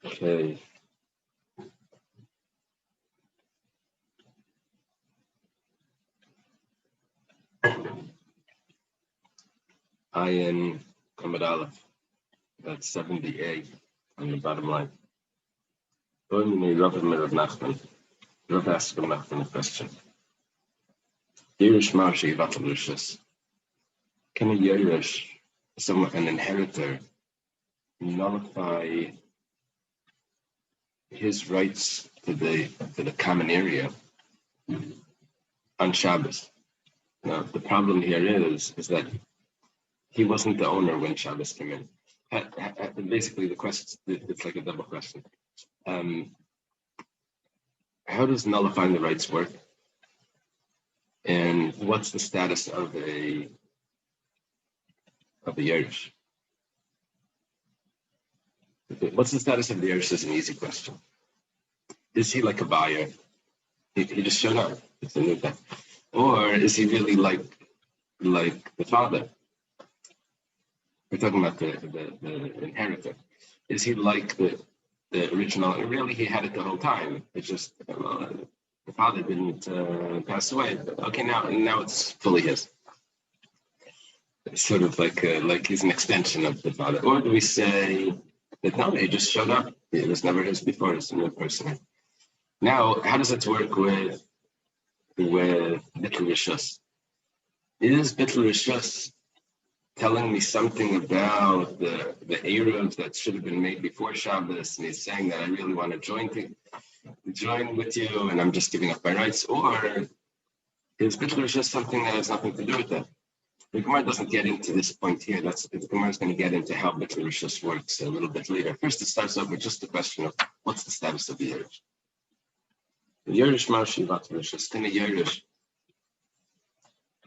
Okay. Ayin Amud Aleph. That's 70a on the bottom line. Rav asked Rav Nachman a question. Yerush Marshi Vatal Rishus. Can a Yerush, an inheritor, nullify his rights to the common area on Shabbos? Now the problem here is that he wasn't the owner when Shabbos came in. Basically, the question, it's like a double question. How does nullifying the rights work? And what's the status of the Yerush? What's the status of the Yerush is an easy question. Is he like a buyer? He just showed up. It's a new thing. Or is he really like the father? We're talking about the inheritor. Is he like the original? Really, he had it the whole time. It's just the father didn't pass away. Okay, now it's fully his. It's sort of like he's an extension of the father. Or do we say that no, he just showed up? It was never his before. It's a new person. Now, how does it work with Bittul Rishus? Is Bittul Rishus telling me something about the Eruv that should have been made before Shabbos, and he's saying that I really want to join with you, and I'm just giving up my rights? Or is Bittul Rishus something that has nothing to do with that? The Gemara doesn't get into this point here. The Gemara is going to get into how Bittul Rishus works a little bit later. First, it starts off with just the question of what's the status of the Yerush. The Yerush Marshi Bittul Rishus. Can a Yerush?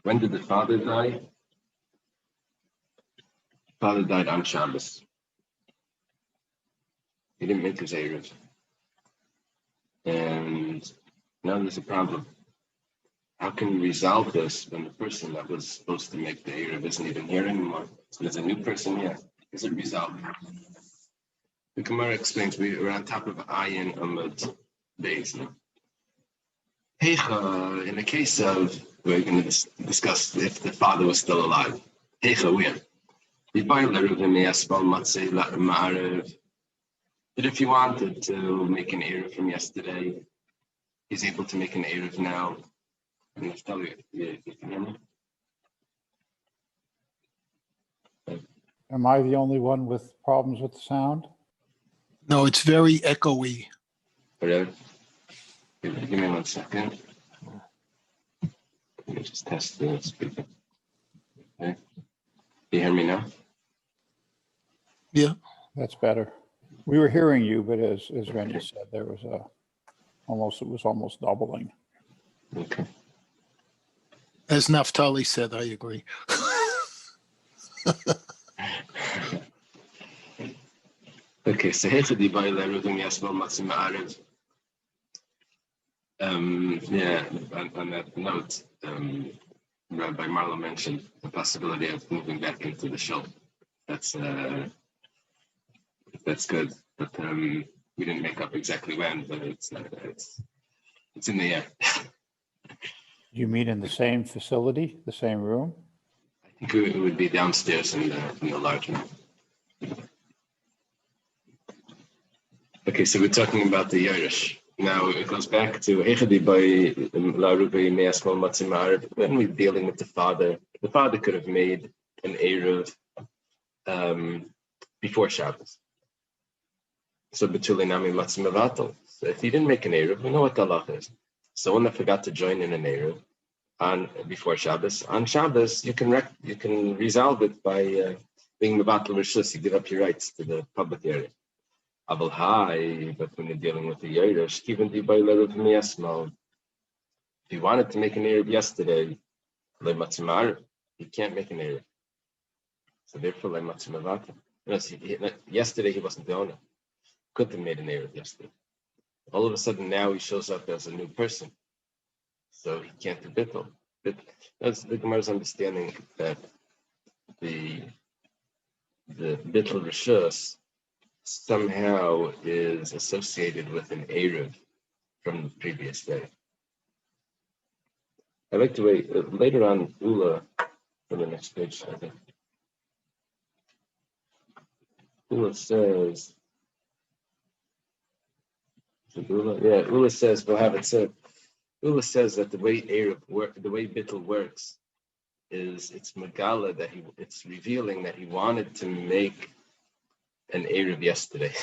When did the father die? Father died on Shabbos. He didn't make his Eruv. And now there's a problem. How can we resolve this when the person that was supposed to make the Eruv isn't even here anymore? So there's a new person here. Is it resolved? The Gemara explains we're on top of Ayin Amud Beis now. Heicha, in the case of, we're going to discuss if the father was still alive. Heicha, where? But if you wanted to make an Eruv from yesterday, he's able to make an Eruv now. And I'll tell you, you can hear me? Am I the only one with problems with the sound? No, it's very echoey. Whatever. Give me 1 second. Let me just test the speaker. Okay. Do you hear me now? Yeah. That's better. We were hearing you, but as Randy said, there was it was almost doubling. Okay. As Naftali said, I agree. Okay, so here's the Eiruvin Daf. On that note, Rabbi Marlow mentioned the possibility of moving back into the show. That's good, but we didn't make up exactly when, but it's in the air. You mean in the same facility, the same room? I think it would be downstairs in the large room. Okay, so we're talking about the Yerush. Now it goes back to when we're dealing with the father. The father could have made an Eruv before Shabbos. So B'tulinami Matzim Mevatel. So if he didn't make an Eruv, we know what the halacha is. Someone that forgot to join in an Eruv before Shabbos. On Shabbos, you can resolve it by being Mevatel Rishus. You give up your rights to the public area. But when you're dealing with the Yerush, even if you wanted to make an Eruv yesterday, you can't make an Eruv. So therefore, yesterday he wasn't the owner. Couldn't have made an Eruv yesterday. All of a sudden now he shows up as a new person. So he can't do bittul. That's the Gemara's understanding that the bittul rishus somehow is associated with an Eruv from the previous day. I like to wait later on Ula for the next page, I think. Ula says, Ula says, we'll have it said. Ula says that the way the way Bittul works is it's Megala that it's revealing that he wanted to make an Eruv yesterday.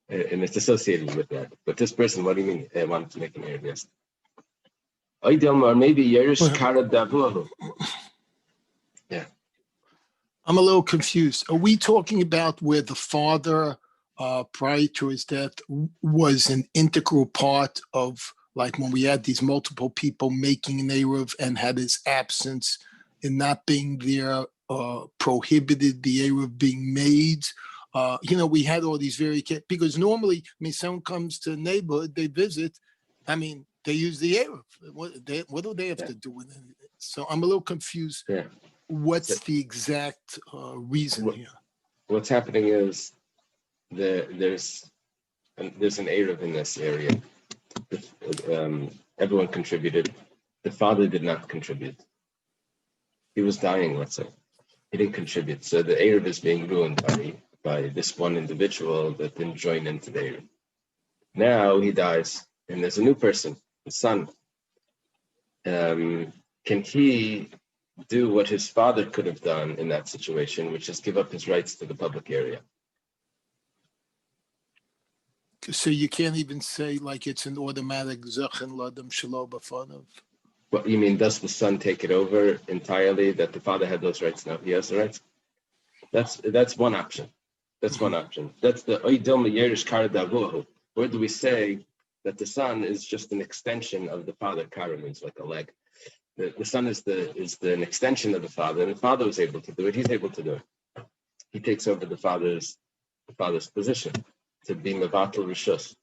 And it's associated with that. But this person, what do you mean? I wanted to make an Eruv yesterday. Or maybe Yerush Kara Davuahu. Yeah. I'm a little confused. Are we talking about where the father, prior to his death, was an integral part of, like when we had these multiple people making an Eruv and had his absence and not being there prohibited the Eruv being made? We had all these because normally, someone comes to a neighborhood, they visit, they use the Eruv. What do they have to do with it? So I'm a little confused. Yeah. What's the exact reason here? What's happening is there's an Eruv in this area. Everyone contributed. The father did not contribute. He was dying, let's say. He didn't contribute. So the Eruv is being ruined by this one individual that didn't join into the Eruv. Now he dies, and there's a new person, the son. Can he do what his father could have done in that situation, which is give up his rights to the public area? So you can't even say like it's an automatic Zachin Ladam Shelo B'Fanav. What you mean? Does the son take it over entirely? That the father had those rights? No, he has the rights. That's one option. That's one option. That's the Oidom Yerish Kara Davuahu. Where do we say that the son is just an extension of the father? Kara means like a leg. The son is an extension of the father, and the father was able to do it. He's able to do it. He takes over the father's position to be Mevatel Rishus.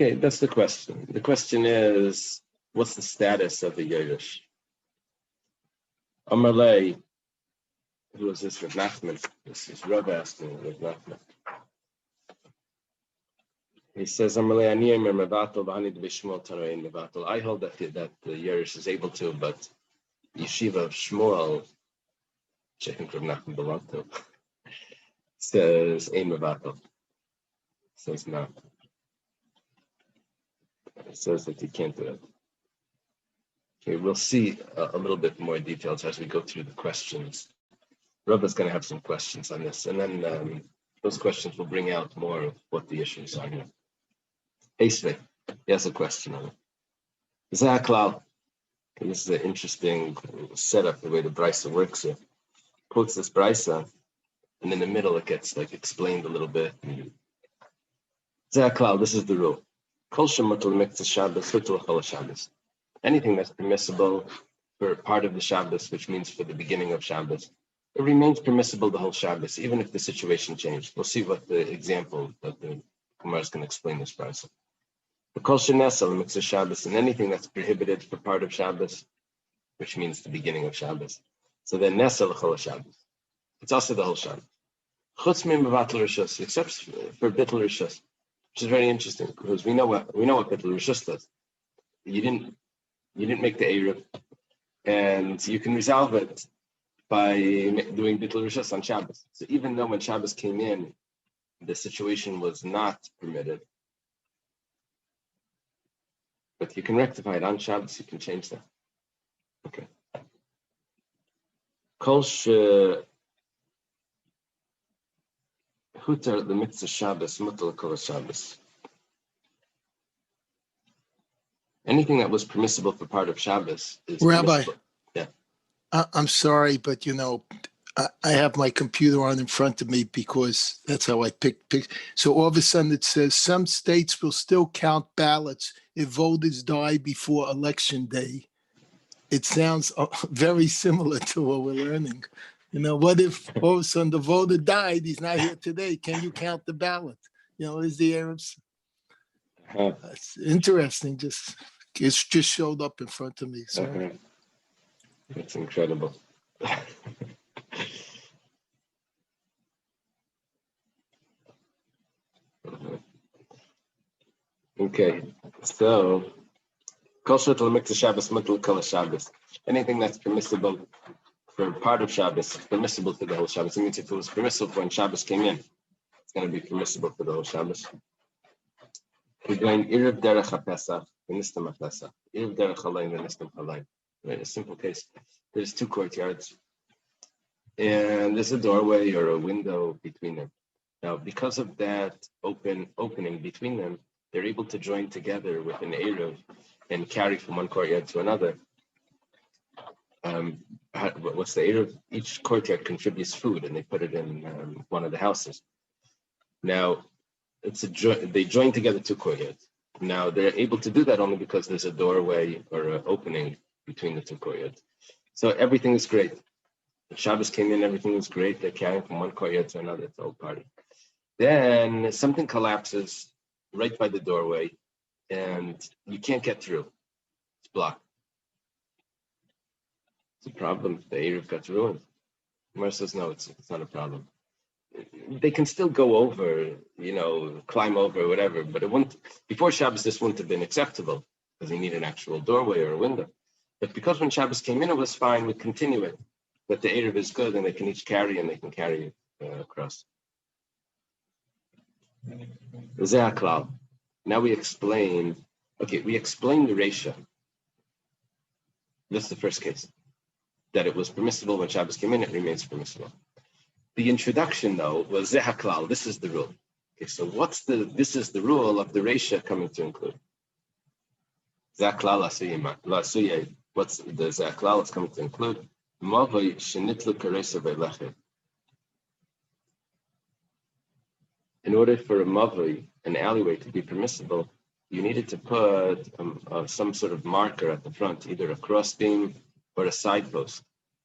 Okay, that's the question. The question is, what's the status of the Yerush? Amalei, who was this with Nachman? This is Rav asking with Nachman. He says, Amalei, Ani Emer Mevatel V'Hani D'Bishmuel Tanoin Mevatel. I hold that the Yerush is able to, but Yeshiva of Shmuel, which I think Rav Nachman belonged to, says Ein Mevatel. Says no. It says that he can't do it. Okay, we'll see a little bit more details as we go through the questions. Rav is going to have some questions on this, and then those questions will bring out more of what the issues are here. Esve, he has a question on it. Zaklal, this is an interesting setup, the way the Brisa works here. Quotes this Brisa, and in the middle it gets like explained a little bit. Zaklal, this is the rule. Kol shemutal miktzah Shabbos, hutul chol Shabbos. Anything that's permissible for part of the Shabbos, which means for the beginning of Shabbos, it remains permissible the whole Shabbos, even if the situation changed. We'll see what the example that the Gemara is going to explain this Brisa. The kol shenesel miktzah Shabbos, and anything that's prohibited for part of Shabbos, which means the beginning of Shabbos. So then nesel chol Shabbos. It's also the whole Shabbos. Chutz min mevatel rishus, except for bittul rishus, which is very interesting because we know what bittul rishus does. You didn't make the Eruv, and you can resolve it by doing bittul rishus on Shabbos. So even though when Shabbos came in, the situation was not permitted, but you can rectify it on Shabbos. You can change that. Okay. Kol hutar the mitzvah Shabbos mutal kol Shabbos. Anything that was permissible for part of Shabbos is Rabbi, permissible. Yeah. I'm sorry, but I have my computer on in front of me because that's how I pick. So all of a sudden it says some states will still count ballots if voters die before election day. It sounds very similar to what we're learning. What if all of a sudden the voter died? He's not here today. Can you count the ballot? Is the Arabs? It's interesting. It's just showed up in front of me. So That's incredible. Okay, so anything that's permissible for part of Shabbos is permissible for the whole Shabbos. It means if it was permissible when Shabbos came in, it's going to be permissible for the whole Shabbos. We're going Eruv Derech HaPesach, V'nistam HaPesach. Eruv Derech Halayim, V'nistam Halayim. Right, a simple case. There's two courtyards, and there's a doorway or a window between them. Now, because of that opening between them, they're able to join together with an Eruv and carry from one courtyard to another. What's the Eruv? Each courtyard contributes food, and they put it in one of the houses. Now, they join together two courtyards. Now, they're able to do that only because there's a doorway or an opening between the two courtyards. So everything is great. When Shabbos came in, everything was great. They're carrying from one courtyard to another. It's a whole party. Then something collapses right by the doorway, and you can't get through. It's blocked. It's a problem. The Eruv got ruined. Mar says, no, it's not a problem. They can still go over, climb over, whatever, but it wouldn't, before Shabbos, this wouldn't have been acceptable because you need an actual doorway or a window. But because when Shabbos came in, it was fine, we continue it. But the Eruv is good and they can each carry and they can carry it across. Now we explain the Reisha. This is the first case. That it was permissible when Shabbos came in, it remains permissible. The introduction, though, was Zehaklal. This is the rule. Okay, so this is the rule of the Reisha coming to include. Zehaklal Lasuyeh. What's the Zehaklal it's coming to include? Mavoi Shenitlu Karesa Veileche. In order for a mavoi, an alleyway, to be permissible, you needed to put some sort of marker at the front, either a crossbeam or a side post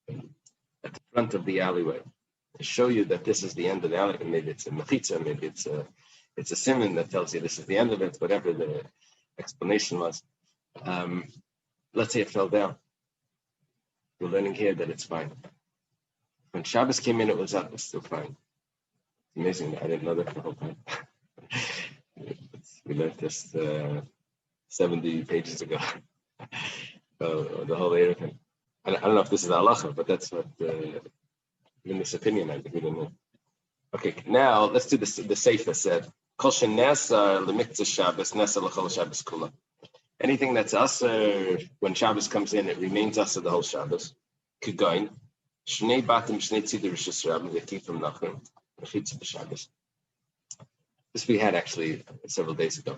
at the front of the alleyway, to show you that this is the end of the alleyway. Maybe it's a mechitza, maybe it's a simon that tells you this is the end of it, whatever the explanation was. Let's say it fell down. We're learning here that it's fine. When Shabbos came in, it was up, it's still fine. It's amazing. I didn't know that the whole time. We learned this 70 pages ago. The whole Eiruvin. I don't know if this is halacha, but that's what in this opinion I think we don't know. Okay, now let's do the Seifa said. Kol shenasa lemiktzah Shabbos nasa l'chol Shabbos kula. Anything that's aser when Shabbos comes in, it remains aser the whole Shabbos. Kugain shnei batim shnei tzidur rishus rabim v'ti from nachrim v'chitz b'Shabbos. This we had actually several days ago.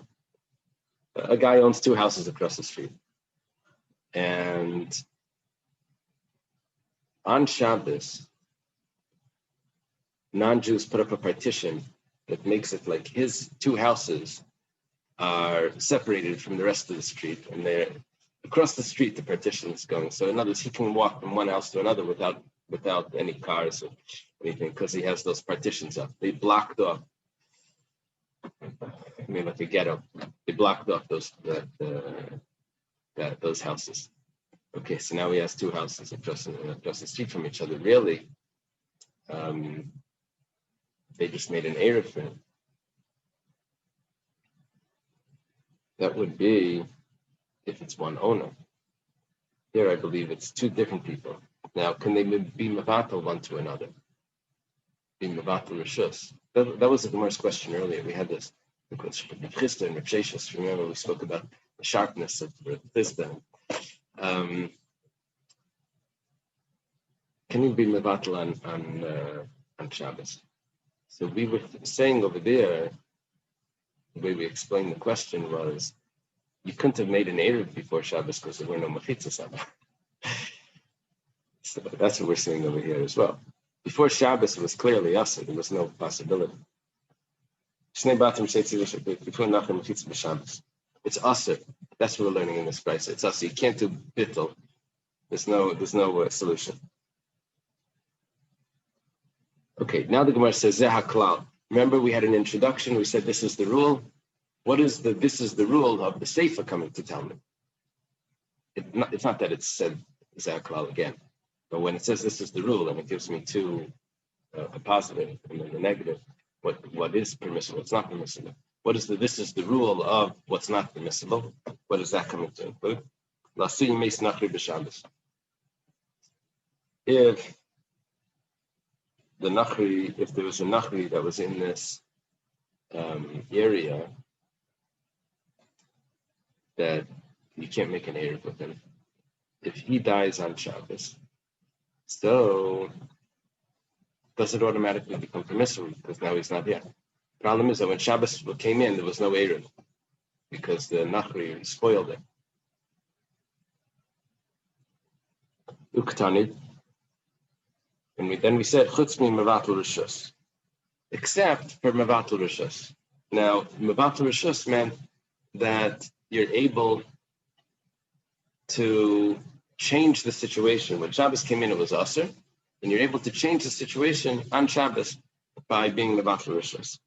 A guy owns two houses across the street, and on Shabbos, non-Jews put up a partition that makes it like his two houses are separated from the rest of the street, and they're across the street. The partition is going. So in other words, he can walk from one house to another without any cars or anything because he has those partitions up. They blocked off. I mean, like a ghetto. They blocked off those houses. Okay, so now he has two houses across the street from each other. Really, they just made an Eruv for him. That would be if it's one owner. Here, I believe it's two different people. Now, can they be mevatel one to another? Be mevatel rishus? That was the Gemara's question earlier. We had this question of Chisda and Rishus. Remember, we spoke about the sharpness of Chisda. Can you be mevatel on Shabbos? So we were saying over there, the way we explained the question was, you couldn't have made an Eruv before Shabbos because there were no mechitzas on it. So that's what we're saying over here as well. Before Shabbos, it was clearly asur. There was no possibility. Before Nachem mechitzas b'Shabbos, it's asur. That's what we're learning in this price. It's asur. You can't do bittul. There's no solution. Okay, now the Gemara says Zeh HaKlal. Remember, we had an introduction. We said this is the rule. What is this is the rule of the Seifa coming to tell me. It's not that it's said Zeh HaKlal again, but when it says this is the rule, and it gives me two, a positive and then a negative. What is permissible? It's not permissible. this is the rule of what's not permissible. What does that come into include? If there was a nachri that was in this area that you can't make an Eruv with him, if he dies on Shabbos, so does it automatically become permissible because now he's not here? Problem is that when Shabbos came in, there was no Eruv because the nachri spoiled it. Uktani, and then we said chutz mi mevatel rishus, except for mevatel rishus. Now, mevatel rishus meant that you're able to change the situation. When Shabbos came in, it was Aser, and you're able to change the situation on Shabbos by being mevatel rishus.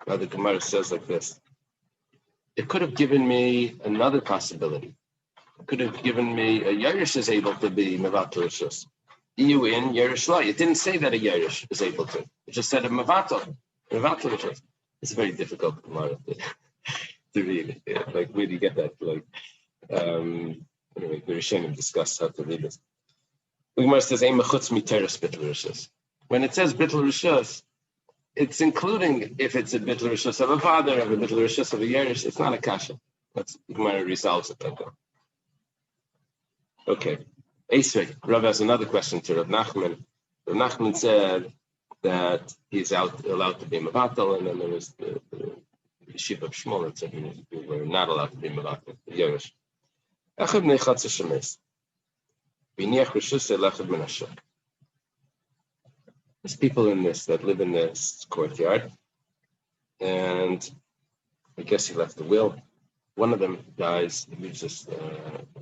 Now the Gemara says like this: it could have given me another possibility. It could have given me a Yerush is able to be mevatel rishus. You in Yerush Lo. It didn't say that a Yerush is able to. It just said a mevatel rishus. It's very difficult Gemara to read. Yeah, like where do you get that? Like anyway, the Rishonim discuss how to read this. The Gemara says ein mechutz miteres bittul rishus. When it says bittul rishus, it's including if it's a bittul rishus of a father, of a bittul rishus of a Yerush. It's not a kasha. That's Gemara resolves it like that. Okay. Esrei, Rav has another question to Rav Nachman. Rav Nachman said that he's allowed to be mevatel, and then there was the Yeshiva of Shmuel that said we were not allowed to be mevatel. Yerush. Echad nechatz shemes. V'niach rishus elechad min hashuk. There's people in this that live in this courtyard, and I guess he left the will. One of them dies, he leaves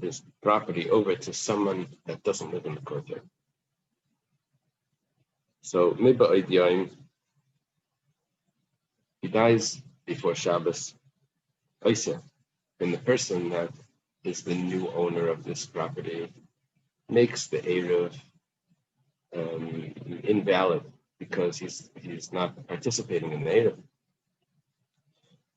his property over to someone that doesn't live in the courtyard. So, he dies before Shabbos, and the person that is the new owner of this property makes the Eruv invalid because he's not participating in the Eruv.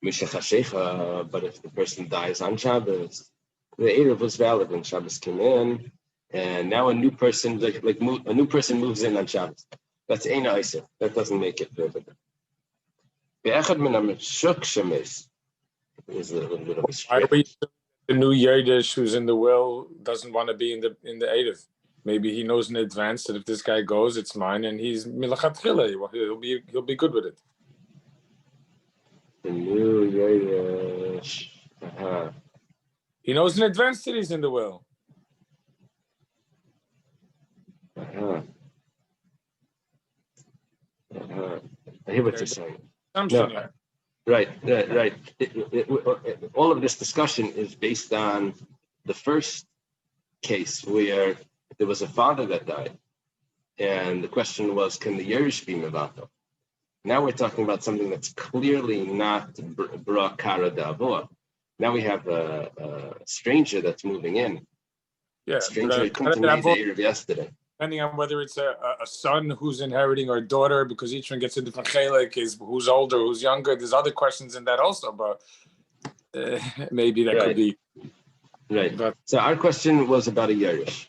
But if the person dies on Shabbos, the Eruv was valid when Shabbos came in, and now a new person moves in on Shabbos. That's Eina Isaac. That doesn't make it perfect. Is a little bit of a stretch. The new Yiddish who's in the will doesn't want to be in the Eruv. Maybe he knows in advance that if this guy goes, it's mine, and he's milachatchila. He'll be good with it. The new Yiddish. He knows in advance that he's in the will. I hear what you're saying. No. Right. All of this discussion is based on the first case where there was a father that died, and the question was, can the Yerush be mevatel? Now we're talking about something that's clearly not bra kara d'avor. Now we have a stranger that's moving in. Yeah, a stranger couldn't have made the Eruv yesterday. Depending on whether it's a son who's inheriting or a daughter, because each one gets a different chelik, is who's older, who's younger. There's other questions in that also, but maybe that could be. Right. So our question was about a Yerush.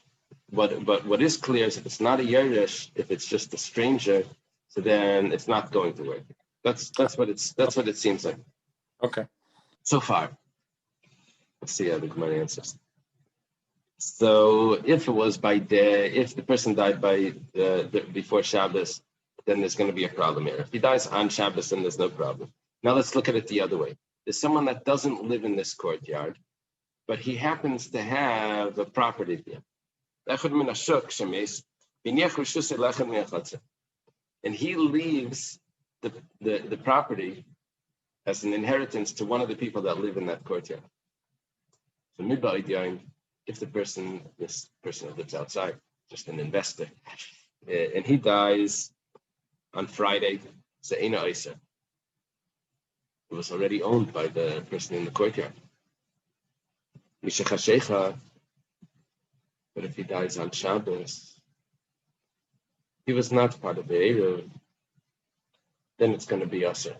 But what is clear is if it's not a Yerush, if it's just a stranger, so then it's not going to work. That's what it seems like. Okay. So far. Let's see how the Gemara answers. So if it was if the person died by before Shabbos, then there's going to be a problem here. If he dies on Shabbos, then there's no problem. Now let's look at it the other way. There's someone that doesn't live in this courtyard, but he happens to have a property here. And he leaves the property as an inheritance to one of the people that live in that courtyard. So if this person that lives outside, just an investor, and he dies on Friday, so Eina Isa. It was already owned by the person in the courtyard. But if he dies on Shabbos, he was not part of the Eruv, then it's going to be Aser.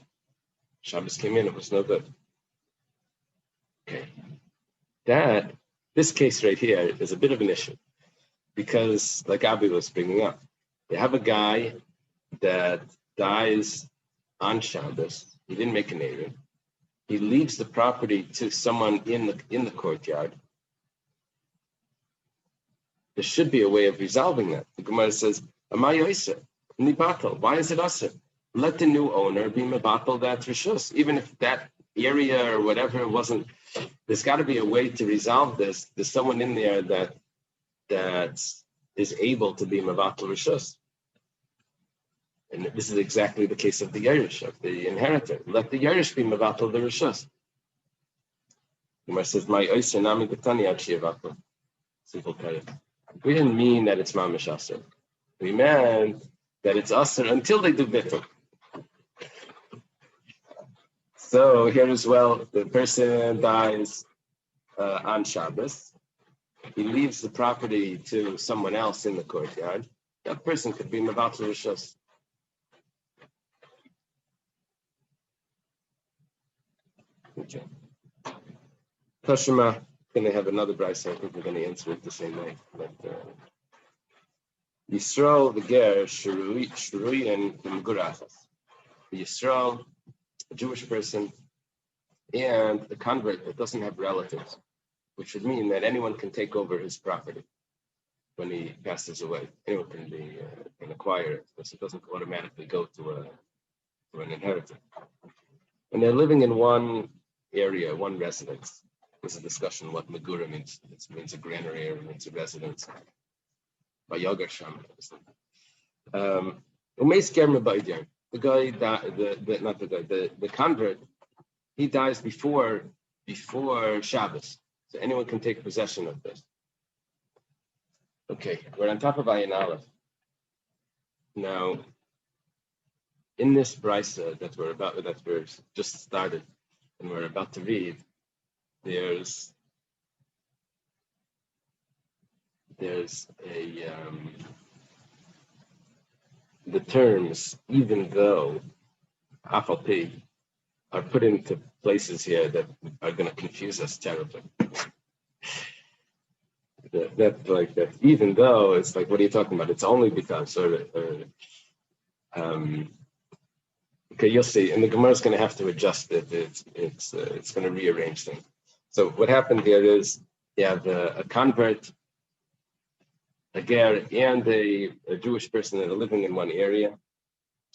Shabbos came in, it was no good. Okay. This case right here is a bit of an issue because, like Abby was bringing up, you have a guy that dies on Shabbos. He didn't make an Eiruvin. He leaves the property to someone in the courtyard. There should be a way of resolving that. The Gemara says, "Amay yoser, nibatel." Why is it usher? Let the new owner be mebatel that rishus, even if that area or whatever wasn't. There's got to be a way to resolve this. There's someone in there that is able to be mebatel rishus. And this is exactly the case of the Yerush, of the inheritor. Let the Yerush be mevatel the rishus. The Gemara says, "My oyser nami b'tani ad she'avatel." Simple payah. We didn't mean that it's mamish aser. We meant that it's aser until they do bittul. So here as well, the person dies on Shabbos. He leaves the property to someone else in the courtyard. That person could be mevatel rishus. Okay. Tashima, going to have another brayso. I think we're going to answer it the same way. But Yisrael, the ger, shrui and megurachas. Yisrael, a Jewish person, and a convert that doesn't have relatives, which would mean that anyone can take over his property when he passes away. Anyone can acquire it, because it doesn't automatically go to an inheritor. And they're living in one area, one residence. There's a discussion what Megura means. It means a granary area, it means a residence. By Yogar Sham. The guy, the convert, he dies before Shabbos. So anyone can take possession of this. Okay, we're on top of Ayin Aleph. Now, in this brisa that we're just started and we're about to read, there's the terms, even though afal are put into places here that are going to confuse us terribly. that even though it's like, what are you talking about? It's only because, okay, you'll see, and the Gemara is going to have to adjust it. It's going to rearrange things. So what happened here is you have a convert, a ger, and a Jewish person that are living in one area,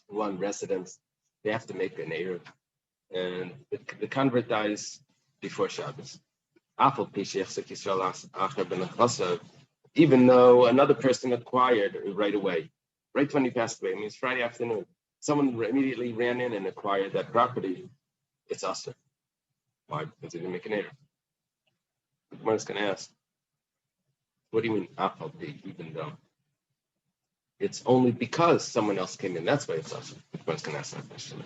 one residence. They have to make an Eruv, and the convert dies before Shabbos. Even though another person acquired right away, right when he passed away, I mean, it's Friday afternoon, someone immediately ran in and acquired that property, it's aser. Why? Because he didn't make an Eruv. The Gemara is going to ask, what do you mean afal pi, even though? It's only because someone else came in. That's why it's aser. The Gemara is going to ask that question.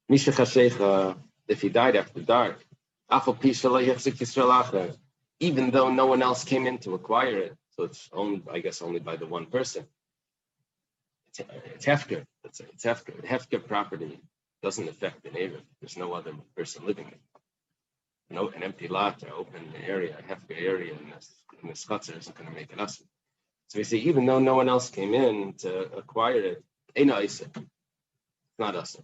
Misha chashecha, if he died after dark, afal pi shalai yachzik Yisrael acher, even though no one else came in to acquire it, so it's only, I guess, only by the one person. It's hefker. It's hefker. Hefker property doesn't affect the neighbor. There's no other person living in it. An empty lot, an open area, a hefker area in the Schutzer isn't going to make it us. So we say, even though no one else came in to acquire it, it's not us.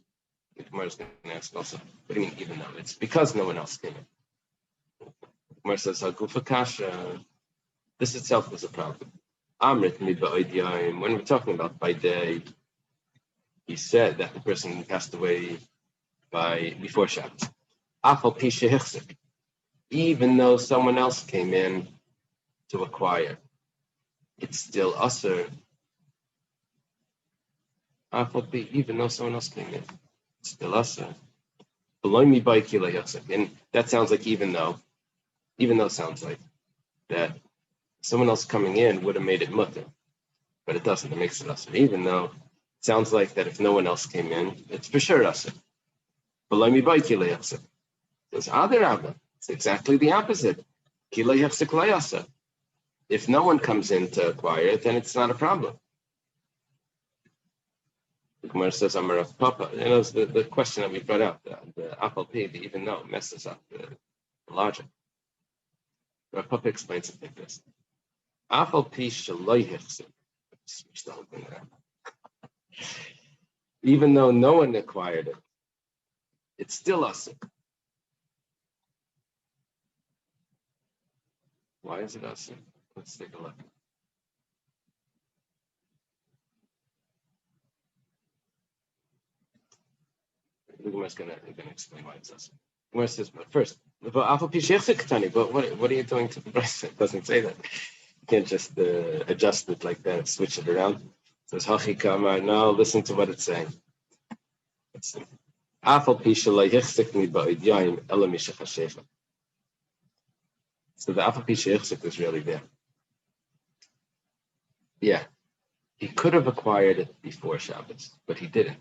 The Gemara is going to ask also, what do you mean even though? It's because no one else came in. The Gemara says, Hagufa Kasha, this itself was a problem. Amrit mi ba'idiyayim, when we're talking about by day, he said that the person passed away before Shabbos. Afal pi shehichzik, even though someone else came in to acquire, it's still aser. Afal pi, even though someone else came in, it's still aser. And that sounds like even though sounds like that someone else coming in would have made it mutter, but it doesn't. It makes it aser. Even though it sounds like that if no one else came in, it's for sure aser. It's it's exactly the opposite. If no one comes in to acquire it, then it's not a problem. The Gemara says, "Amar Rav Papa." You know, it's the question that we brought out, the apple p, the even though messes up the logic. Rav Papa explains it like this: apple p shaloi hichzik. Even though no one acquired it, it's still asik. Why is it asik? Let's take a look. The Gemara is going to explain why it's asik. The Gemara says, but first, but what are you doing to the price? It doesn't say that. You can't just adjust it like that, switch it around. It says, Hachi Kamar. No, listen to what it's saying. Let's see. So the apple pish is really there. Yeah, he could have acquired it before Shabbos, but he didn't.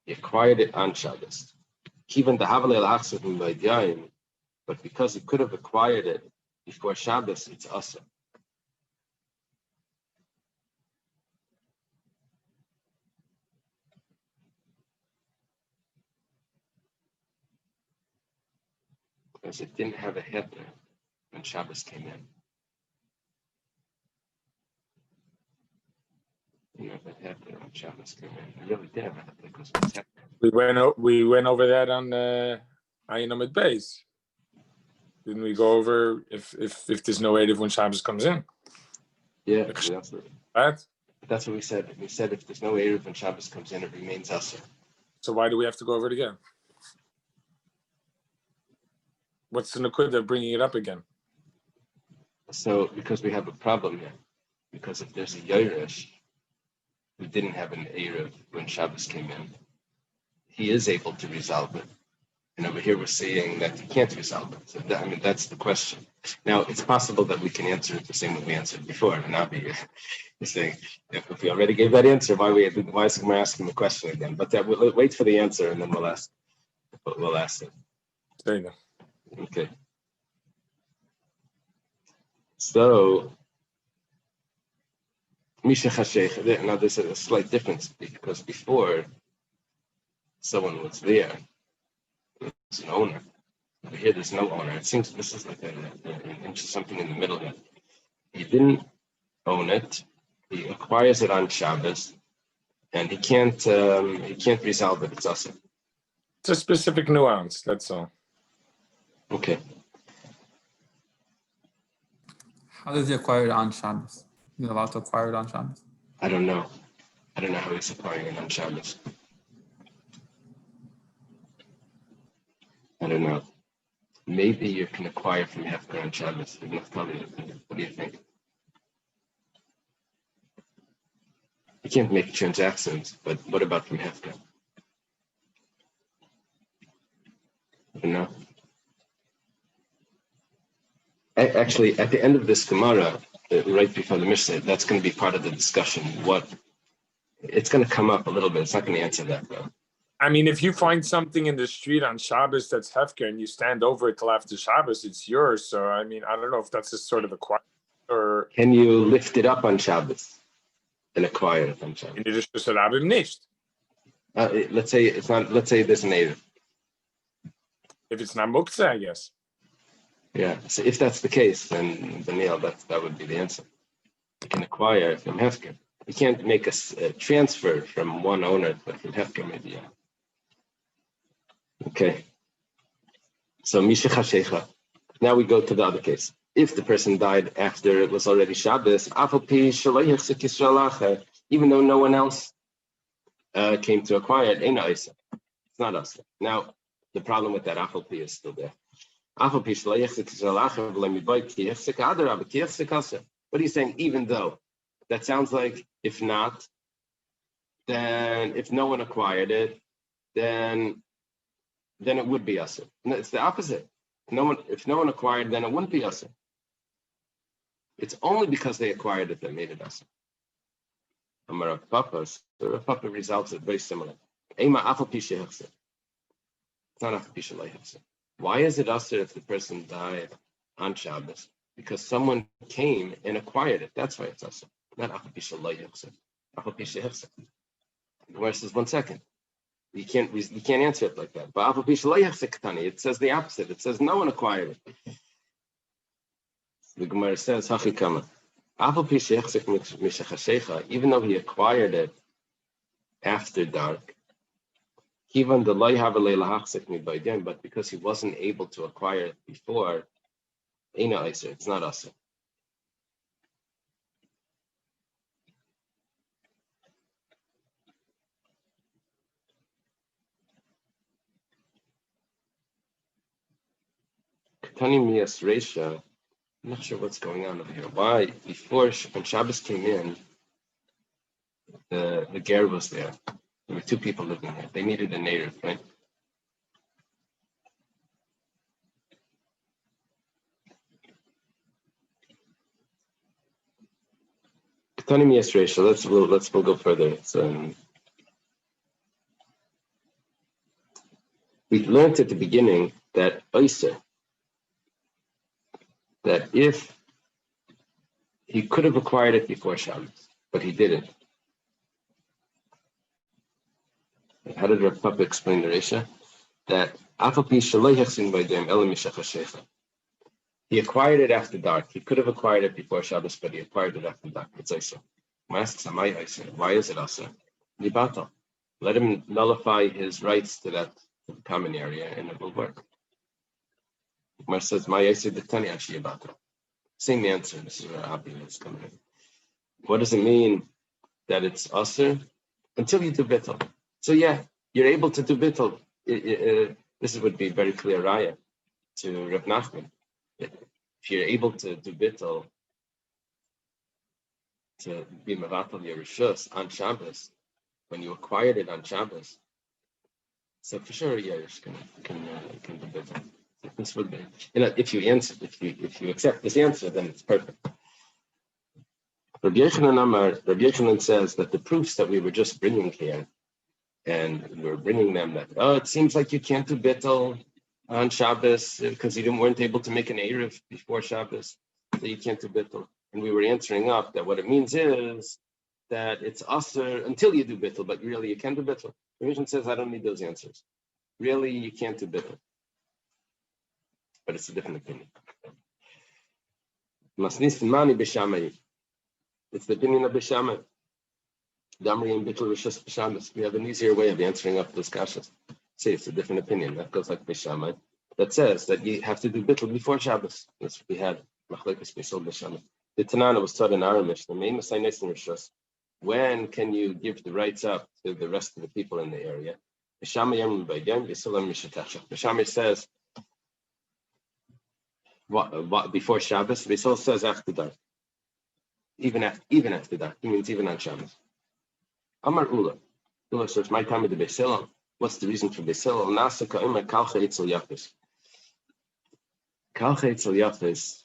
He acquired it on Shabbos. But because he could have acquired it before Shabbos, it's asur. Because it didn't have a heter when Shabbos came in. You know, that heter when Shabbos came in. It really did have a heter because it was heter. We went over that on Ayin Amid Beis. Didn't we go over if there's no Erev when Shabbos comes in? Yeah, That's what we said. We said if there's no Erev when Shabbos comes in, it remains asur. So why do we have to go over it again? What's the Nakuda of bringing it up again? So, because we have a problem here. Because if there's a Yerush who didn't have an Erev when Shabbos came in, he is able to resolve it. And over here we're saying that he can't resolve it. So that's the question. Now, it's possible that we can answer it the same way we answered before. And I'll be saying, if we already gave that answer, why is we asking the question again? But we'll wait for the answer and then we'll ask it. There you go. Okay. So, Misha Chashech, now there's a slight difference because before someone was there, it's an owner. Over here, there's no owner. It seems this is like something in the middle here. He didn't own it. He acquires it on Shabbos, and he can't resolve it. It's asur. It's a specific nuance. That's all. Okay. How does he acquire it on Shabbos? He's allowed to acquire it on Shabbos? I don't know how he's acquiring it on Shabbos. I don't know. Maybe you can acquire from Hefker on Shabbos. What do you think? You can't make transactions, but what about from Hefker? I don't know. Actually, at the end of this Gemara, right before the Mishnah, that's going to be part of the discussion. It's going to come up a little bit. It's not going to answer that though. I mean, if you find something in the street on Shabbos that's Hefker and you stand over it till after Shabbos, it's yours. So, I mean, I don't know if that's a sort of a question or... Can you lift it up on Shabbos and acquire it on Shabbos? Let's say it's not. Let's say there's an Erev. If it's not Muktzah, I guess. Yeah. So if that's the case, then Daniel, that would be the answer. You can acquire from Hefker. You can't make a transfer from one owner, but from Hefker maybe. Yeah. Okay. So Misha Chashecha. Now we go to the other case. If the person died after it was already Shabbos, even though no one else came to acquire it, it's not us. Now the problem with that Afal is still there. What are you saying? Even though that sounds like if not, then if no one acquired it, then it would be asur. No, it's the opposite. If no one acquired, then it wouldn't be asur. It's only because they acquired it that made it asur. Rav Papa resolves it very similar. It's not afal pi shaloi hechsek. Why is it asur if the person died on Shabbos? Because someone came and acquired it. That's why it's asur. Not afal pi shaloi hechsek. Afal pi shehechsek. Gemara says, 1 second. You can't answer it like that. It says the opposite. It says no one acquired it. The Gemara says, even though he acquired it after dark, but because he wasn't able to acquire it before, it's not us. Ketani Mias Reisha, I'm not sure what's going on over here. Why? Before, when Shabbos came in, the ger was there. There were 2 people living there. They needed a native, right? Ketani Mias Reisha, we'll go further. It's, we learned at the beginning that Oyser, that if he could have acquired it before Shabbos, but he didn't. How did Rav Papa explain the Reisha? That he acquired it after dark. He could have acquired it before Shabbos, but he acquired it after dark. It's Oyser. Why is it Oyser? Libato. Let him nullify his rights to that common area, and it will work. Mar says, "My Oyser Diktani Ashi Libato." Same answer. This is where Abi is coming in. What does it mean that it's Oyser? Until you do bittul. So yeah, you're able to do bittul. This would be very clear raya to Rav Nachman. If you're able to do bittul, to be mevatel Yerushus on Shabbos, when you acquired it on Shabbos, so for sure Yerush can do bittul. This would be, if you accept this answer, then it's perfect. Rabbi Yochanan says that the proofs that we were just bringing here, and we're bringing them that, it seems like you can't do bittul on Shabbos because you weren't able to make an Eruv before Shabbos, so you can't do bittul. And we were answering up that what it means is that it's usher until you do bittul, but really you can't do bittul. The Mishnah says, I don't need those answers. Really, you can't do bittul. But it's a different opinion. It's the opinion of Bishamai. Damri and Bittul Rishas Bishamas. We have an easier way of answering up those kashas. See, it's a different opinion. That goes like Bishamai. That says that you have to do Bittul before Shabbos. That's what we had. Machlekes Bisol Bishamai. The Tanana was taught in Aramish. The main Messiah Rishas. When can you give the rights up to the rest of the people in the area? Bishamai says, what before Shabbos? Bisol says after dark. Even after dark. He means even on Shabbos. Amar Ula. Ula says, my time of the Beisil. What's the reason for Beisil? Nasaka Ima Kalcha Eitzel Yafis. Kalcha Eitzel Yafis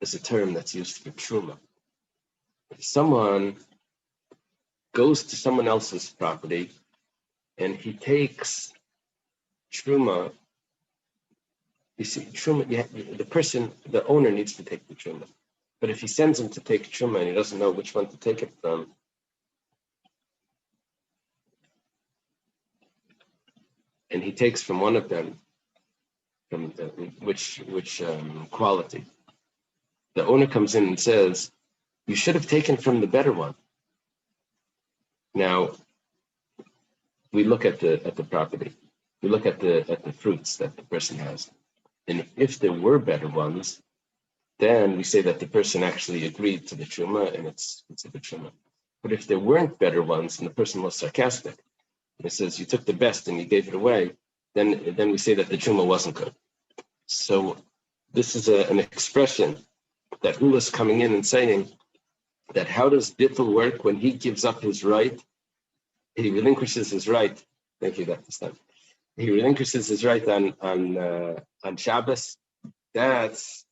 is a term that's used for Truma. If someone goes to someone else's property and he takes Truma, you see, Truma, the owner needs to take the Truma. But if he sends him to take Truma and he doesn't know which one to take it from, and he takes from one of them, from which quality, the owner comes in and says, you should have taken from the better one. Now, we look at the property, we look at the fruits that the person has, and if there were better ones, then we say that the person actually agreed to the truma and it's a good truma. But if there weren't better ones and the person was sarcastic, and it says you took the best and you gave it away, then we say that the truma wasn't good. So this is an expression that Ula's coming in and saying that how does bittul work when he gives up his right? He relinquishes his right. Thank you, Dr. Stan. He relinquishes his right on Shabbos. That's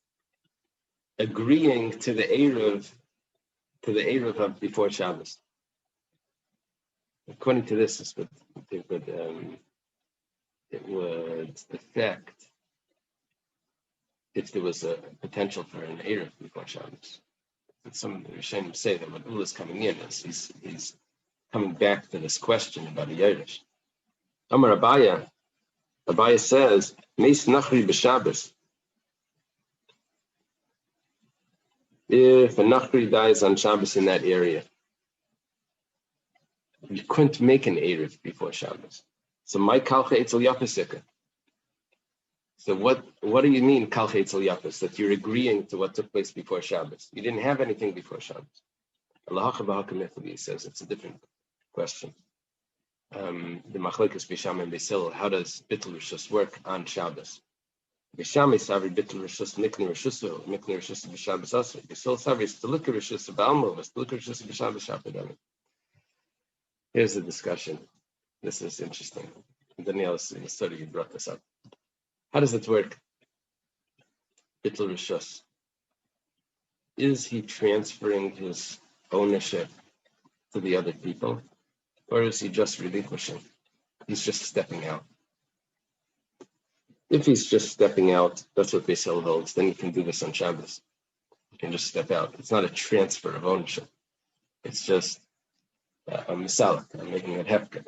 agreeing to the Eruv of before Shabbos. According to this, it would affect if there was a potential for an Eruv before Shabbos. Some Rishonim say that what Ula is coming in is he's coming back to this question about the Yerush. Amar Abaya says, Meis Nachri b'Shabbos. If a Nachri dies on Shabbos in that area, you couldn't make an Eruv before Shabbos. So my Kalcha Eitzel Yapasika. So what do you mean Kalcha Eitzel Yapas? That you're agreeing to what took place before Shabbos. You didn't have anything before Shabbos. Allah says it's a different question. The Machlekes Bisham and Beisil, how does Bittul Rishus work on Shabbos? Bisham is Savri Bittul Rishus Mikni Rishusu B'Shabbos Asr. Beisil Savri is Telika Rishus Ba'almo, is Telika Rishus B'Shabbos Shabbos. Here's the discussion. This is interesting. Daniel, in the study, you brought this up. How does it work? Bittul Rishus. Is he transferring his ownership to the other people? Or is he just relinquishing? He's just stepping out. If he's just stepping out, that's what Beisil holds, then you can do this on Shabbos. You can just step out. It's not a transfer of ownership. It's just I'm Misalik. I'm making it hefker.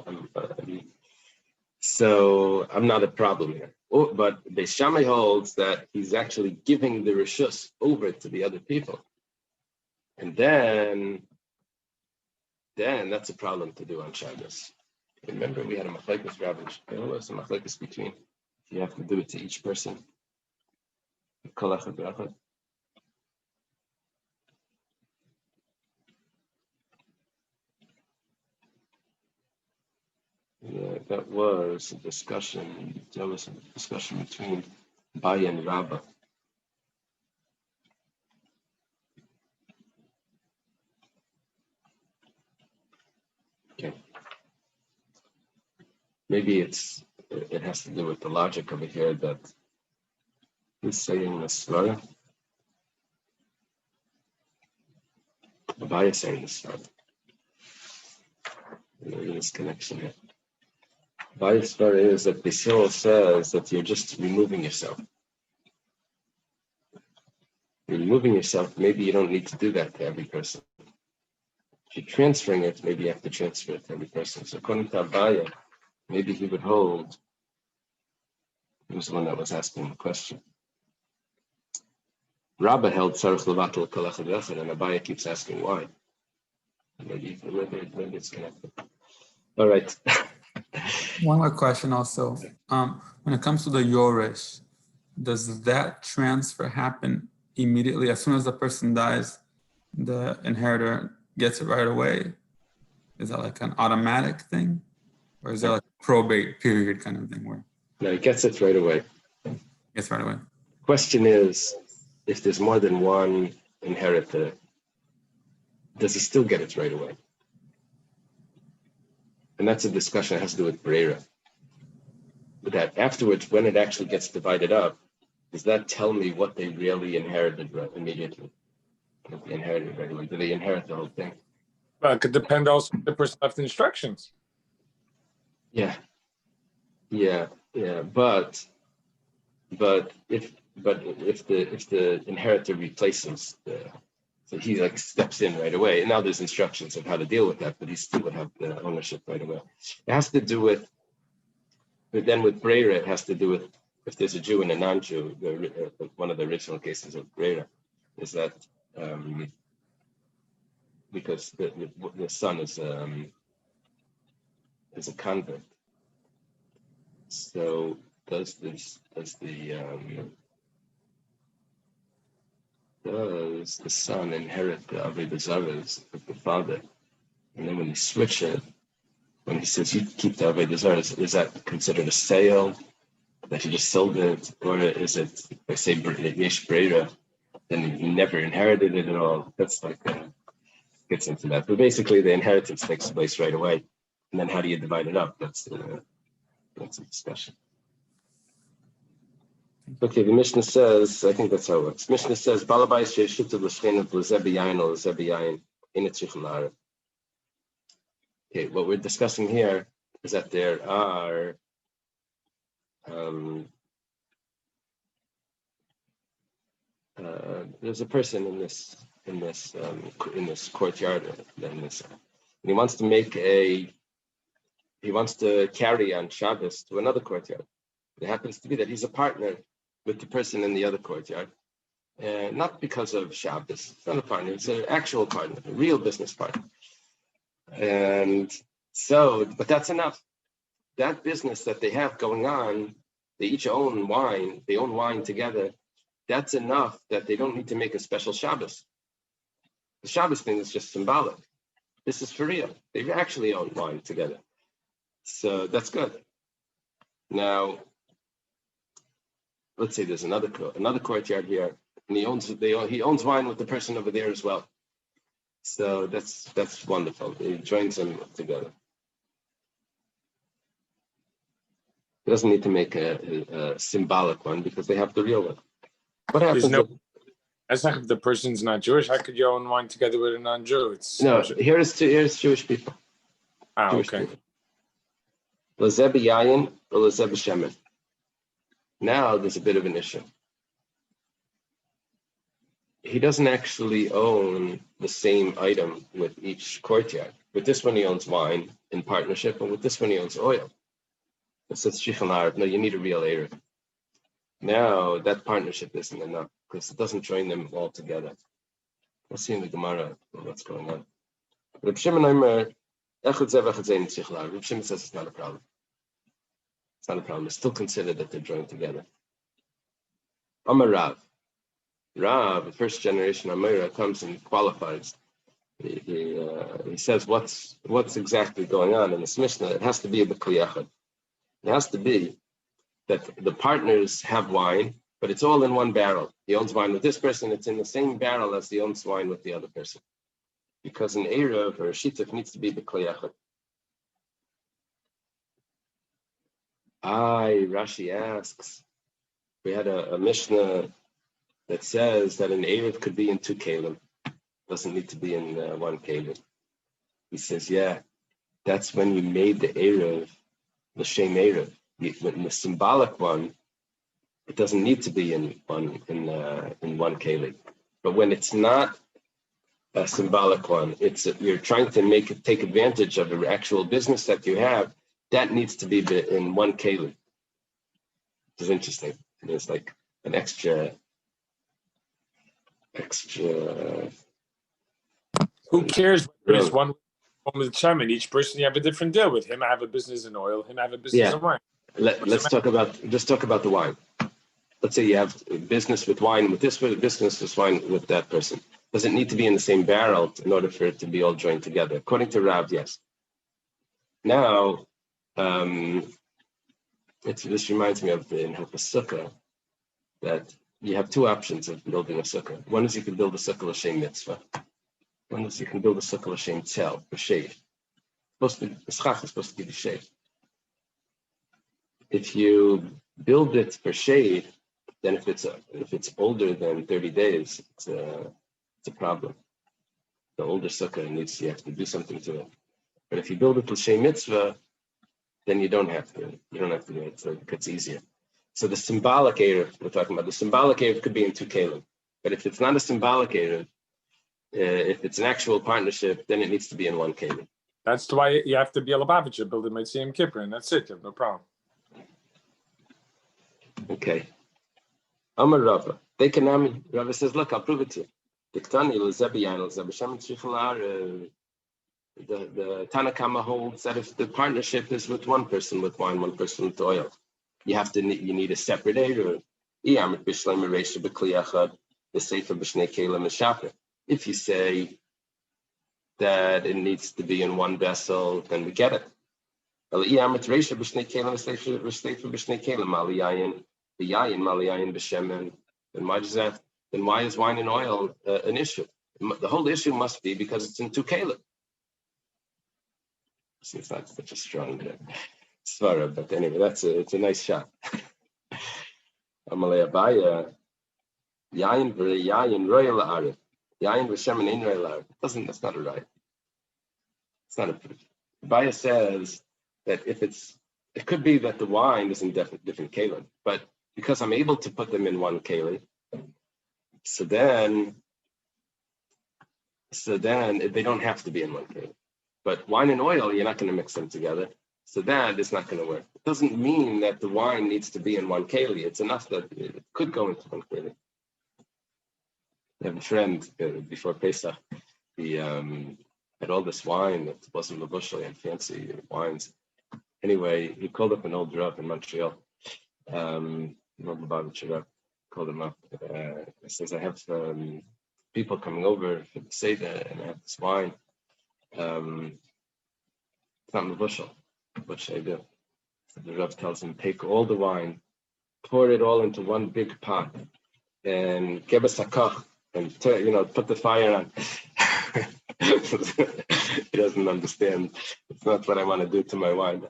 So I'm not a problem here. But Beis Shammai holds that he's actually giving the Rishus over to the other people. And then that's a problem to do on Shabbos. Remember, we had a machlekes ravage. There was a machlekes between. You have to do it to each person. Yeah, that was a discussion. There was a discussion between Bai and Rabbah. Okay. Maybe it has to do with the logic over here that he's saying the Svara. Bai is saying the Svara. Maybe this connection here. Bai's story is that Beisil says that you're just removing yourself. You're removing yourself, maybe you don't need to do that to every person. If you're transferring it, maybe you have to transfer it to every person. So according to Abaya, maybe he would hold. He was the one that was asking the question. Rabbah held Tzarech Levatel Kol Echad V'Echad, and Abaya keeps asking why. Maybe it's connected. All right. One more question also. When it comes to the Yoresh, does that transfer happen immediately as soon as the person dies? The inheritor gets it right away? Is that like an automatic thing? Or is there like a probate period kind of thing where? No, he gets it right away. Gets right away. Question is, if there's more than one inheritor, does he still get it right away? And that's a discussion that has to do with Brera. That afterwards, when it actually gets divided up, does that tell me what they really inherited immediately? If they inherited right away, do they inherit the whole thing? Well, it could depend also on the person left instructions. Yeah. But if the inheritor replaces so he like steps in right away, and now there's instructions of how to deal with that, but he still would have the ownership right away. It has to do with, but then with Brera, it has to do with if there's a Jew and a non-Jew. One of the original cases of Brera is that because the son is a convert. So does the son inherit the Avodah Zaras of the father? And then when you switch it, when he says you keep the Avodah Zaras, is that considered a sale that he just sold it, or is it, if I say Yesh Brera, then he never inherited it at all? That's like gets into that. But basically, the inheritance takes place right away, and then how do you divide it up? That's a discussion. Okay, the Mishnah says, I think that's how it works. Mishnah says, Balabais Yeshuta L'Shchenav L'Zebiyayin or L'Zebiyayin in Etzichem. Okay, what we're discussing here is that there are there's a person in this courtyard, in this And he wants to carry on Shabbos to another courtyard. It happens to be that he's a partner with the person in the other courtyard. Not because of Shabbos. It's not a partner, it's an actual partner, a real business partner. And so, but that's enough. That business that they have going on, they each own wine, they own wine together. That's enough that they don't need to make a special Shabbos. The Shabbos thing is just symbolic. This is for real. They actually own wine together. So that's good. Now, let's say there's another courtyard here, and he owns wine with the person over there as well. So that's wonderful. He joins them together. He doesn't need to make a symbolic one because they have the real one. What happens? That's not if the person's not Jewish. How could you own wine together with a non-Jew? Here's Jewish people. Jewish Okay. people. Lazeb yayin or lazeb shemen. Now there's a bit of an issue. He doesn't actually own the same item with each courtyard. With this one, he owns wine in partnership, and with this one, he owns oil. So it's shichan arab. No, you need a real Eiruvin. Now that partnership isn't enough because it doesn't join them all together. We'll see in the Gemara what's going on. Reb Shimon says it's not a problem. It's not a problem. It's still considered that they're joined together. Amar Rav, the first generation Amira, comes and qualifies. He says what's exactly going on in this Mishnah. It has to be a b'kli echad. It has to be that the partners have wine, but it's all in one barrel. He owns wine with this person. It's in the same barrel as he owns wine with the other person. Because an Eruv or a Shittif needs to be b'kli echad. Rashi asks, we had a Mishnah that says that an Eruv could be in two kelim. Doesn't need to be in one kelim. He says, yeah, that's when you made the Eruv, the Shem Eruv. In the symbolic one, it doesn't need to be in one kelim. But when it's not a symbolic one, you're trying to take advantage of the actual business that you have. That needs to be in one kelim. It's interesting. There's like an extra. Who cares? There's one with Shemin. Each person you have a different deal with. Him I have a business in oil. Him I have a business in wine. Let's talk about the wine. Let's say you have business with wine with this person, business with wine with that person. Does it need to be in the same barrel in order for it to be all joined together? According to Rav, yes. Now, this reminds me of in Hilchos Sukkah that you have two options of building a sukkah. One is you can build a sukkah l'shem mitzvah. One is you can build a sukkah l'shem tzel, for shade. The schach is supposed to give you shade. If you build it for shade, then if it's older than 30 days, it's a problem. The older sukkah you have to do something to it. But if you build it l'shem mitzvah, then you don't have to do it. So it gets easier. So the symbolic Eruv we're talking about, the symbolic Eruv could be in two kelim. But if it's not a symbolic Eruv, if it's an actual partnership, then it needs to be in one kelim. That's why you have to be a Lubavitcher, build it Mitzvah Kippur, and that's it. You have no problem. Okay. Amar Rava. Rava says, look, I'll prove it to you. The Tanakama holds that if the partnership is with one person with wine, one person with oil, you need a separate Eruv. If you say that it needs to be in one vessel, then we get it. Then why is wine and oil an issue? The whole issue must be because it's in two kelim. It's not such a strong svara, but anyway, it's a nice shot. Amalei Abaya, yayin royal arif, yayin v'shemen in royal arif. That's not a right. It's not a proof. Abaya says that it could be that the wine is in different kelim, but because I'm able to put them in one kelim, so then they don't have to be in one kelim. But wine and oil, you're not going to mix them together. So that is not going to work. It doesn't mean that the wine needs to be in one keli. It's enough that it could go into one keli. I have a friend before Pesach. He had all this wine that wasn't labushal and fancy wines. Anyway, he called up an old Rav in Montreal. Called him up. He says, I have people coming over for the Seder and I have this wine. It's not labushal. What should I do? So the Rav tells him, take all the wine, pour it all into one big pot, and give us a koch, and put the fire on. He doesn't understand. It's not what I want to do to my wine.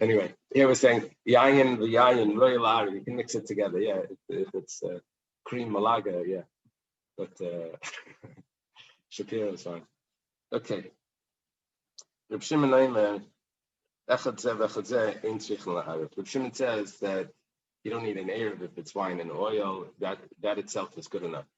Anyway, here we're saying yayin, royal, you can mix it together. Yeah, if it's cream malaga, yeah. But Shapiro is fine. Okay. Reb Shimon says that you don't need an Eruv if it's wine and oil. That itself is good enough.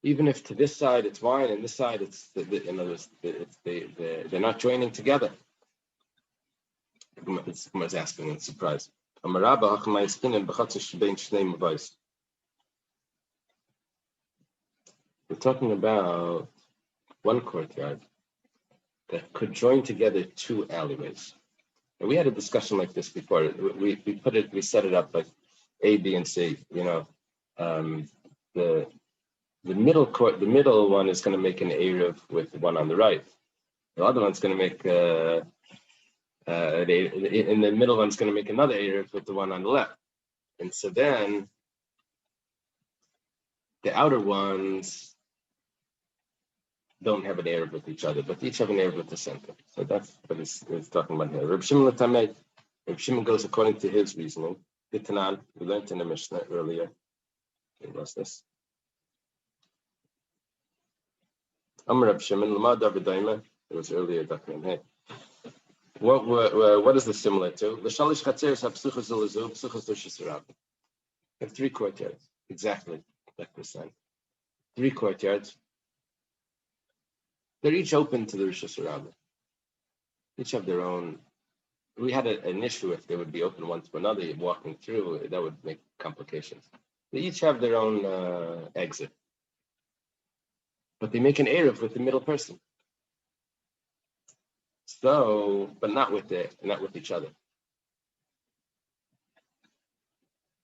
Even if to this side it's wine and this side it's they're not joining together. Someone's asking in surprise. We're talking about one courtyard that could join together two alleyways. And we had a discussion like this before. We set it up like A, B, and C. The middle one is going to make an Eruv with the one on the right. The other one's going to make in the middle one's going to make another Eruv with the one on the left. And so then the outer ones don't have an Eruv with each other, but each have an Eruv with the center. So that's what it's talking about here. Reb Shimon goes according to his reasoning. We learned in the Mishnah earlier. It was this. Reb Shimon, it was earlier. Hey, what is this similar to? We have three courtyards, exactly like this sign. Three courtyards. They're each open to the Rosh Hashanah. Each have their own. We had an issue if they would be open one to another, walking through, that would make complications. They each have their own exit. But they make an Eruv with the middle person. So, but not with each other.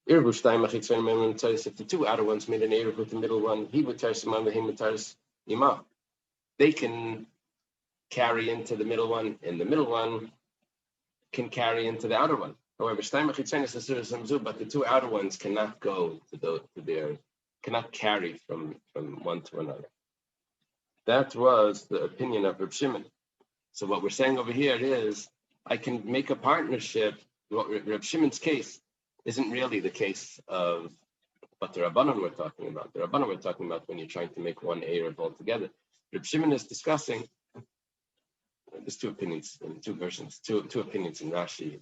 If the two outer ones made an Eruv with the middle one, he would tear some him would tear Ima. They can carry into the middle one, and the middle one can carry into the outer one. However, but the two outer ones cannot go cannot carry from one to another. That was the opinion of Reb Shimon. So what we're saying over here is, I can make a partnership. What Reb Shimon's case isn't really the case of what the Rabbanon were talking about. The Rabbanon were talking about when you're trying to make one Eruv altogether. Reb Shimon is discussing, there's two opinions, two versions, two opinions in Rashi.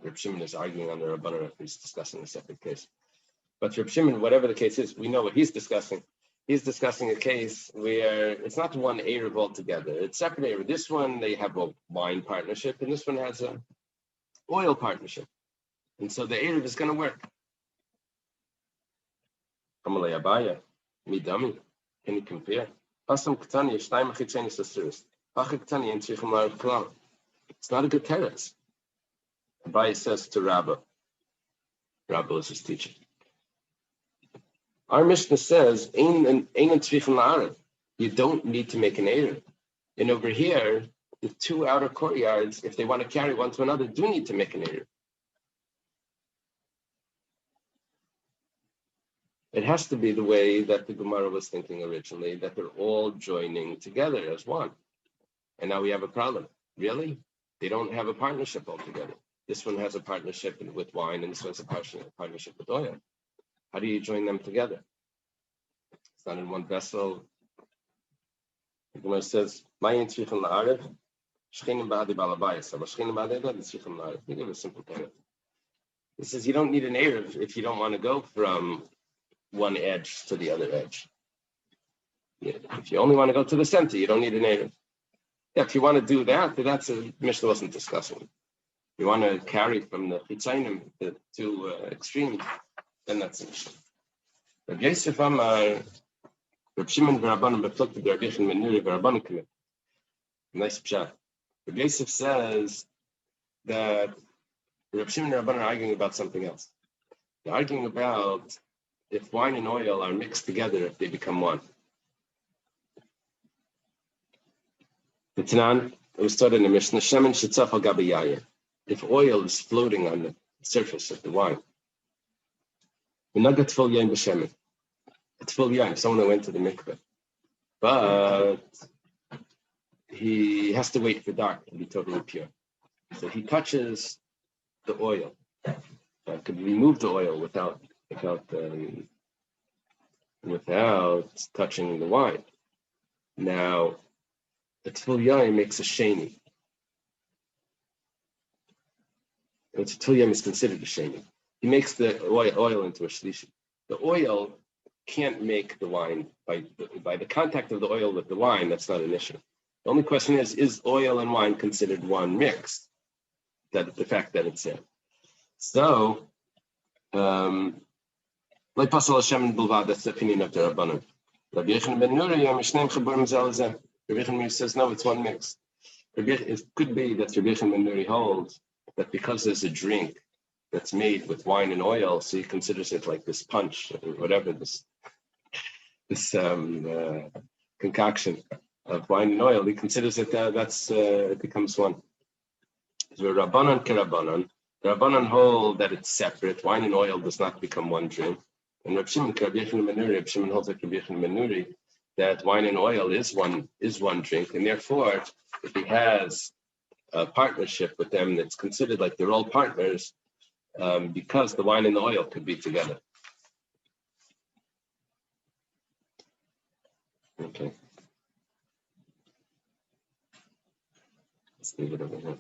Reb Shimon is arguing on the Rabbanon if he's discussing a separate case. But Reb Shimon, whatever the case is, we know what he's discussing. He's discussing a case where it's not one Eruv altogether. It's separate Eruv. This one, they have a wine partnership, and this one has an oil partnership. And so the Eruv is going to work. Amalei Abaya, Midami, can you compare? It's not a good teretz. Abaya says to Rabba is his teacher. Our Mishnah says, you don't need to make an Eruv. And over here, the two outer courtyards, if they want to carry one to another, do need to make an Eruv. It has to be the way that the Gemara was thinking originally, that they're all joining together as one. And now we have a problem. Really? They don't have a partnership altogether. This one has a partnership with wine, and this one's a partnership with oil. How do you join them together? It's not in one vessel. The Gemara says, we give a simple point. He says you don't need an Eruv if you don't want to go from one edge to the other edge. Yeah, if you only want to go to the center, you don't need an Eruv. Yeah, if you want to do that, then that's a Mishnah wasn't discussing. You want to carry from the Chitzainim, the two extremes, then that's a Mishnah. Rabbi Yosef Amar, Reb Shimon v'Rabbanan beflukted Rabbi Yechon ben Nuri v'Rabbanan commit. Nice pshat. Rabbi Yosef says that Reb Shimon and Rabbanan are arguing about something else. They're arguing about if wine and oil are mixed together, if they become one. The Tanan, it was taught in the Mishnah, Shemen shetzaf al gabi yayin. If oil is floating on the surface of the wine, v'nagat tfil yain b'shemen. Tfil yain, someone who went to the mikveh, but he has to wait for dark to be totally pure. So he touches the oil. Could remove the oil without touching the wine. Now, the tfil yain makes a sheni. And tfil yain is considered a sheni. He makes the oil into a shlishi. The oil can't make the wine by the contact of the oil with the wine. That's not an issue. The only question is oil and wine considered one mix? That the fact that it's there. So, like Pasal Hashem Bulvad, that's the opinion of the Rabbanan. Rabbi Yechon ben Nuri, Yamishneim Chaburim Zalazem. Rabbi Yechon ben Nuri says, no, it's one mix. It could be that Rabbi Yechon ben Nuri holds that because there's a drink that's made with wine and oil, so he considers it like this punch or whatever, this concoction of wine and oil, he considers it it becomes one. So Rabbanan Kerabanan, the Rabbanan hold that it's separate. Wine and oil does not become one drink. And Reb Shimon holds like Rabbi Yechon ben Nuri that wine and oil is one drink, and therefore, if he has a partnership with them, it's considered like they're all partners because the wine and the oil could be together. Okay. Let's leave it over here.